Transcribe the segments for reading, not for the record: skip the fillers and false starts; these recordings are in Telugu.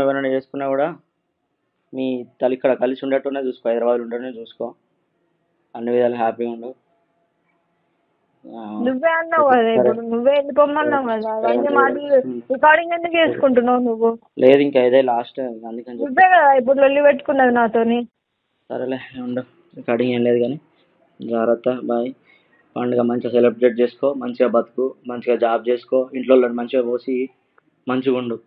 ఎవరైనా చేసుకున్నా కూడా మీ తల్లి ఇక్కడ కలిసి ఉండేట్టునే చూసుకో, హైదరాబాద్ ఉండటమే చూసుకో, అన్ని విధాలు హ్యాపీగా ఉండు. నువ్వే అన్నావు కదా, ఇప్పుడు నువ్వే వెళ్ళిపోమన్నావు కదా, అవన్నీ మాటలు రికార్డింగ్ ఎందుకు చేసుకుంటున్నావు నువ్వు? లేదు ఇంకా ఇదే లాస్ట్, అందుకని నువ్వే కదా ఇప్పుడు లొల్లి పెట్టుకున్నది నాతోని. సరేలే ఉండు, రికార్డింగ్ ఏం లేదు కానీ జాగ్రత్త, బాయ్. పండుగ మంచిగా సెలబ్రేట్ చేసుకో, మంచిగా బతుకు, మంచిగా జాబ్ చేసుకో, ఇంట్లో మంచిగా పోసి మంచిగా ఉండు,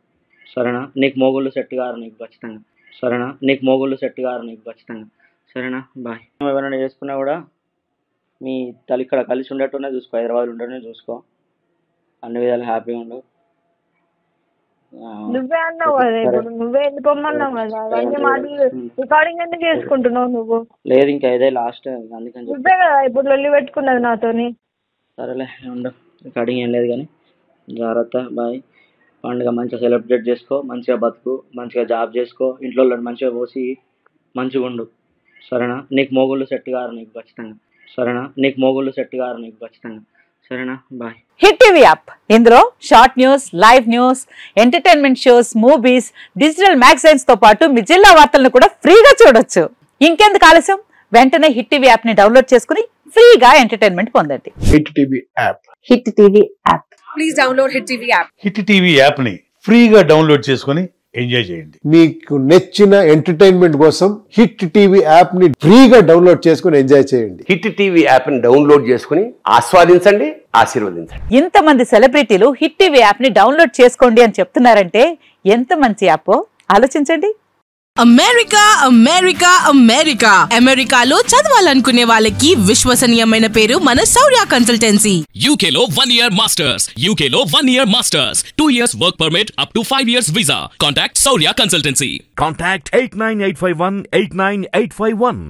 సరేనా? నీకు మొగుళ్ళు సెట్ కారు నీకు ఖచ్చితంగా, సరేనా? నీకు మొగుళ్ళు సెట్ కారు నీకు ఖచ్చితంగా, సరేనా? బాయ్. ఎవరైనా చేసుకున్నా కూడా మీ తల్లి ఇక్కడ కలిసి ఉండేట్టునే చూసుకో, హైదరాబాద్ ఉండటమే చూసుకో, అన్ని విధాలు హ్యాపీగా ఉండు. నువ్వే అన్నావు కదా, ఇప్పుడు నువ్వే వెళ్ళిపోమన్నావు కదా, అవన్నీ మాటలు రికార్డింగ్ ఎందుకు చేసుకుంటున్నావు నువ్వు? లేదు ఇంకా ఇదే లాస్ట్, అందుకని నువ్వే కదా ఇప్పుడు లొల్లి పెట్టుకున్నది నాతోని. సరేలే ఉండు, రికార్డింగ్ ఏం లేదు కానీ జాగ్రత్త, బాయ్. పండుగ మంచిగా సెలబ్రేట్ చేసుకో, మంచిగా బతుకు, మంచిగా జాబ్ చేసుకో, ఇంట్లో మంచిగా పోసి మంచిగా ఉండు, సరేనా? నీకు మొగుళ్ళు సెట్ కారు నీకు ఖచ్చితంగా, సరేనా? నీకు మొగుళ్ళు సెట్ కారు నీకు ఖచ్చితంగా, సరేనా? బాయ్. హిట్ టీవీ యాప్, ఇందులో short news, live news, entertainment shows, movies, digital magazines తో పాటు మీ జిల్లా వార్తలను కూడా ఫ్రీగా చూడొచ్చు. ఇంకెందుకు ఆలస్యం, వెంటనే హిట్ టీవీ యాప్ ని డౌన్లోడ్ చేసుకుని ఫ్రీగా ఎంటర్టైన్మెంట్ పొందండి. Hit TV app. Hit TV app. Please download hit TV app. Hit TV app ని ఫ్రీగా డౌన్లోడ్ చేసుకుని ఎంజాయ్ చేయండి. మీకు నచ్చిన ఎంటర్టైన్మెంట్ కోసం హిట్ టీవీ యాప్ ని ఫ్రీగా డౌన్లోడ్ చేసుకుని ఎంజాయ్ చేయండి. హిట్ టీవీ యాప్ ని డౌన్లోడ్ చేసుకుని ఆస్వాదించండి, ఆశీర్వదించండి. ఇంతమంది సెలబ్రిటీలు హిట్ టీవీ యాప్ ని డౌన్లోడ్ చేసుకోండి అని చెప్తున్నారంటే ఎంత మంచి యాప్ ఆలోచించండి. అమెరికా అమెరికా అమెరికా అమెరికాలో చదవాలనుకునే వాళ్ళకి విశ్వసనీయమైన పేరు మన శౌర్య కన్సల్టెన్సీ. UK లో 1 year masters, UK లో 1 year masters, 2 years work permit up to 5 years visa. Contact Saurya Consultancy. Contact 89851 89851.